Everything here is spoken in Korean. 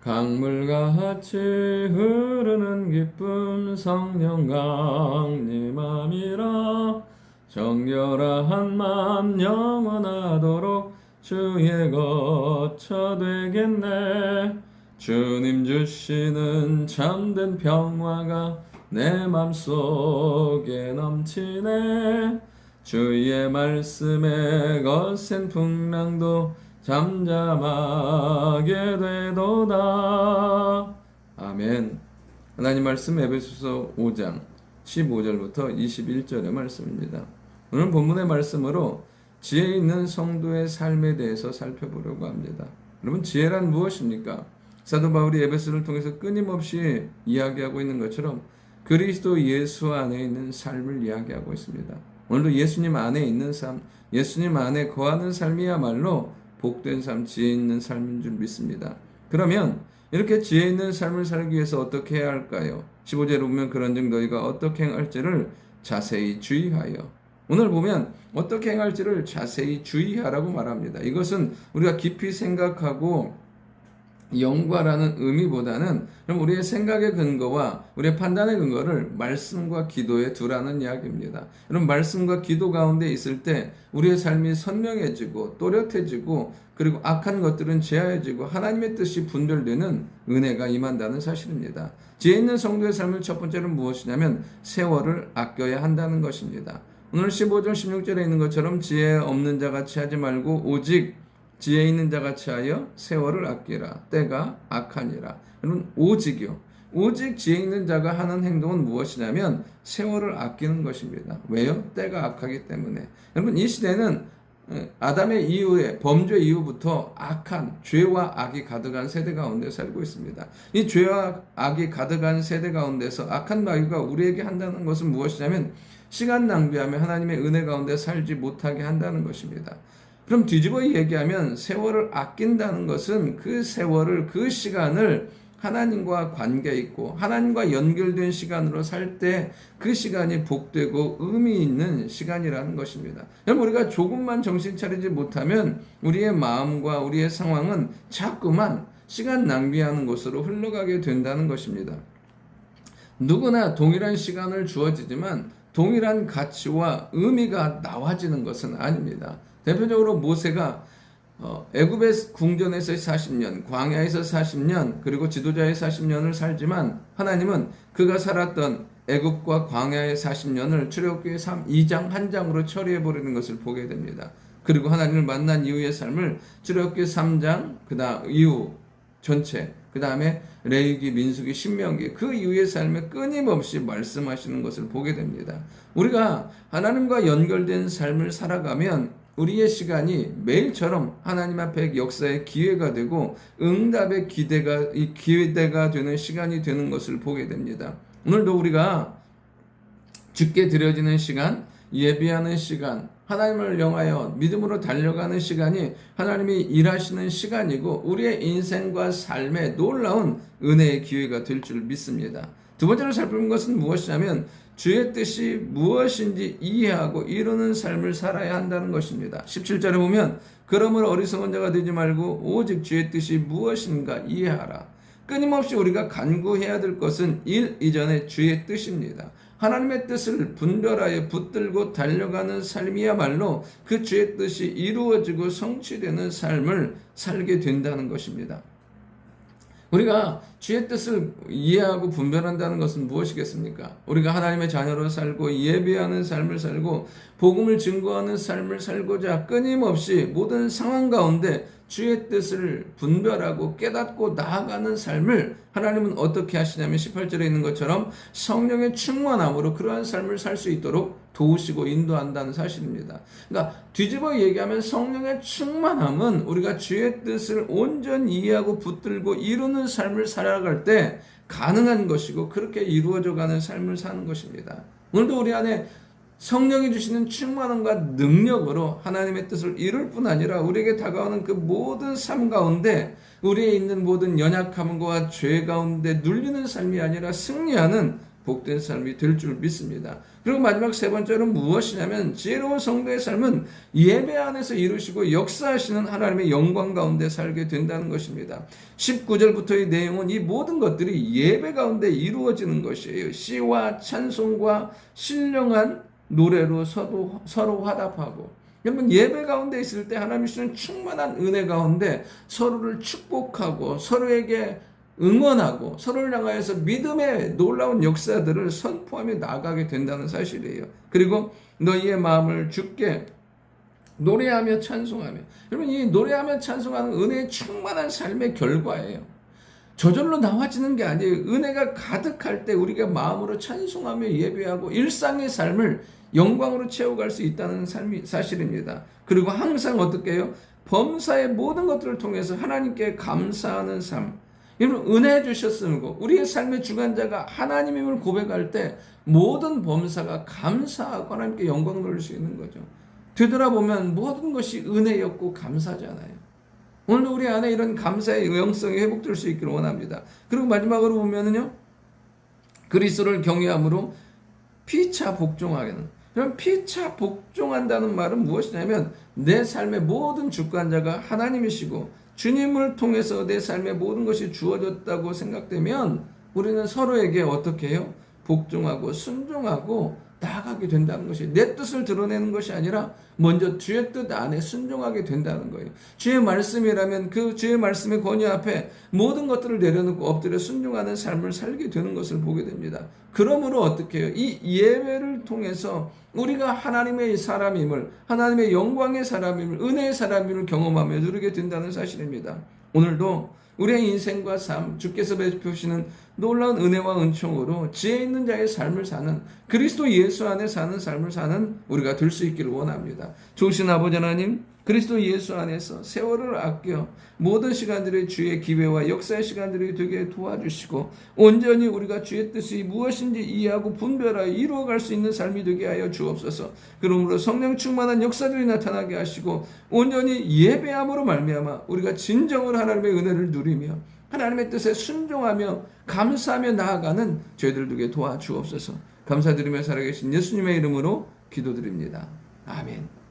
강물같이 흐르는 기쁨 성령 강림함이라. 정결한 맘 영원하도록 주의 거처 되겠네. 주님 주시는 참된 평화가 내 맘속에 넘치네. 주의 말씀에 거센 풍랑도 잠잠하게 되도다. 아멘. 하나님 말씀 에베소서 5장 15절부터 21절의 말씀입니다. 오늘 본문의 말씀으로 지혜 있는 성도의 삶에 대해서 살펴보려고 합니다. 여러분, 지혜란 무엇입니까? 사도 바울이 에베소를 통해서 끊임없이 이야기하고 있는 것처럼 그리스도 예수 안에 있는 삶을 이야기하고 있습니다. 오늘도 예수님 안에 있는 삶, 예수님 안에 거하는 삶이야말로 복된 삶, 지혜 있는 삶인 줄 믿습니다. 그러면 이렇게 지혜 있는 삶을 살기 위해서 어떻게 해야 할까요? 15절에 보면 그런즉 너희가 어떻게 행할지를 자세히 주의하여. 오늘 보면 어떻게 행할지를 자세히 주의하라고 말합니다. 이것은 우리가 깊이 생각하고 연구하라는 의미보다는 그럼 우리의 생각의 근거와 우리의 판단의 근거를 말씀과 기도에 두라는 이야기입니다. 여러분, 말씀과 기도 가운데 있을 때 우리의 삶이 선명해지고 또렷해지고 그리고 악한 것들은 제하여지고 하나님의 뜻이 분별되는 은혜가 임한다는 사실입니다. 지혜 있는 성도의 삶을 첫 번째로 무엇이냐면 세월을 아껴야 한다는 것입니다. 오늘 15절 16절에 있는 것처럼 지혜 없는 자같이 하지 말고 오직 지혜 있는 자같이 하여 세월을 아끼라. 때가 악하니라. 여러분, 오직이요. 오직 지혜 있는 자가 하는 행동은 무엇이냐면 세월을 아끼는 것입니다. 왜요? 때가 악하기 때문에. 여러분, 이 시대는 아담의 이후에 범죄 이후부터 악한 죄와 악이 가득한 세대 가운데 살고 있습니다. 이 죄와 악이 가득한 세대 가운데서 악한 마귀가 우리에게 한다는 것은 무엇이냐면 시간 낭비하며 하나님의 은혜 가운데 살지 못하게 한다는 것입니다. 그럼 뒤집어 얘기하면 세월을 아낀다는 것은 그 세월을, 그 시간을 하나님과 관계 있고 하나님과 연결된 시간으로 살 때 그 시간이 복되고 의미 있는 시간이라는 것입니다. 여러분, 우리가 조금만 정신 차리지 못하면 우리의 마음과 우리의 상황은 자꾸만 시간 낭비하는 곳으로 흘러가게 된다는 것입니다. 누구나 동일한 시간을 주어지지만 동일한 가치와 의미가 나와지는 것은 아닙니다. 대표적으로 모세가 애굽의 궁전에서 40년, 광야에서 40년, 그리고 지도자의 40년을 살지만 하나님은 그가 살았던 애굽과 광야의 40년을 출애굽기 2장 1장으로 처리해버리는 것을 보게 됩니다. 그리고 하나님을 만난 이후의 삶을 출애굽기 3장, 그다음 이후 전체, 그 다음에 레위기, 민수기, 신명기, 그 이후의 삶에 끊임없이 말씀하시는 것을 보게 됩니다. 우리가 하나님과 연결된 삶을 살아가면 우리의 시간이 매일처럼 하나님 앞에 역사의 기회가 되고 응답의 기대가 되는 시간이 되는 것을 보게 됩니다. 오늘도 우리가 주께 드려지는 시간, 예비하는 시간, 하나님을 향하여 믿음으로 달려가는 시간이 하나님이 일하시는 시간이고 우리의 인생과 삶에 놀라운 은혜의 기회가 될 줄 믿습니다. 두 번째로 살펴본 것은 무엇이냐면 주의 뜻이 무엇인지 이해하고 이루는 삶을 살아야 한다는 것입니다. 17절에 보면 그러므로 어리석은 자가 되지 말고 오직 주의 뜻이 무엇인가 이해하라. 끊임없이 우리가 간구해야 될 것은 일 이전에 주의 뜻입니다. 하나님의 뜻을 분별하여 붙들고 달려가는 삶이야말로 그 주의 뜻이 이루어지고 성취되는 삶을 살게 된다는 것입니다. 우리가 주의 뜻을 이해하고 분별한다는 것은 무엇이겠습니까? 우리가 하나님의 자녀로 살고 예배하는 삶을 살고 복음을 증거하는 삶을 살고자 끊임없이 모든 상황 가운데 주의 뜻을 분별하고 깨닫고 나아가는 삶을 하나님은 어떻게 하시냐면 18절에 있는 것처럼 성령의 충만함으로 그러한 삶을 살 수 있도록 도우시고 인도한다는 사실입니다. 그러니까 뒤집어 얘기하면 성령의 충만함은 우리가 주의 뜻을 온전히 이해하고 붙들고 이루는 삶을 살아갈 때 가능한 것이고 그렇게 이루어져가는 삶을 사는 것입니다. 오늘도 우리 안에 성령이 주시는 충만함과 능력으로 하나님의 뜻을 이룰 뿐 아니라 우리에게 다가오는 그 모든 삶 가운데 우리에 있는 모든 연약함과 죄 가운데 눌리는 삶이 아니라 승리하는 복된 삶이 될 줄 믿습니다. 그리고 마지막 세 번째로 무엇이냐면 지혜로운 성도의 삶은 예배 안에서 이루시고 역사하시는 하나님의 영광 가운데 살게 된다는 것입니다. 19절부터의 내용은 이 모든 것들이 예배 가운데 이루어지는 것이에요. 시와 찬송과 신령한 노래로 서로 화답하고, 여러분 예배 가운데 있을 때 하나님이 주시는 충만한 은혜 가운데 서로를 축복하고 서로에게 응원하고 서로를 향하여서 믿음의 놀라운 역사들을 선포하며 나아가게 된다는 사실이에요. 그리고 너희의 마음을 주께 노래하며 찬송하며, 여러분 이 노래하며 찬송하는 은혜의 충만한 삶의 결과예요. 저절로 나와지는 게 아니에요. 은혜가 가득할 때 우리가 마음으로 찬송하며 예배하고 일상의 삶을 영광으로 채워갈 수 있다는 사실입니다. 그리고 항상 어떻게 해요? 범사의 모든 것들을 통해서 하나님께 감사하는 삶. 여러분 은혜 주셨음이고 우리의 삶의 주관자가 하나님임을 고백할 때 모든 범사가 감사하고 하나님께 영광 돌릴 수 있는 거죠. 되돌아보면 모든 것이 은혜였고 감사잖아요. 오늘도 우리 안에 이런 감사의 영성이 회복될 수 있기를 원합니다. 그리고 마지막으로 보면은요, 그리스도를 경외함으로 피차 복종하게는, 그럼 피차 복종한다는 말은 무엇이냐면 내 삶의 모든 주관자가 하나님이시고 주님을 통해서 내 삶의 모든 것이 주어졌다고 생각되면 우리는 서로에게 어떻게 해요? 복종하고 순종하고 나아가게 된다는 것이, 내 뜻을 드러내는 것이 아니라 먼저 주의 뜻 안에 순종하게 된다는 거예요. 주의 말씀이라면 그 주의 말씀의 권위 앞에 모든 것들을 내려놓고 엎드려 순종하는 삶을 살게 되는 것을 보게 됩니다. 그러므로 어떻게 해요? 이 예배를 통해서 우리가 하나님의 사람임을, 하나님의 영광의 사람임을, 은혜의 사람임을 경험하며 누리게 된다는 사실입니다. 오늘도 우리의 인생과 삶, 주께서 베푸시는 놀라운 은혜와 은총으로 지혜 있는 자의 삶을 사는, 그리스도 예수 안에 사는 삶을 사는 우리가 될 수 있기를 원합니다. 좋으신 아버지 하나님, 그리스도 예수 안에서 세월을 아껴 모든 시간들이 주의 기회와 역사의 시간들이 되게 도와주시고 온전히 우리가 주의 뜻이 무엇인지 이해하고 분별하여 이루어갈 수 있는 삶이 되게 하여 주옵소서. 그러므로 성령 충만한 역사들이 나타나게 하시고 온전히 예배함으로 말미암아 우리가 진정으로 하나님의 은혜를 누리며 하나님의 뜻에 순종하며 감사하며 나아가는 저희들 되게 도와주옵소서. 감사드리며 살아계신 예수님의 이름으로 기도드립니다. 아멘.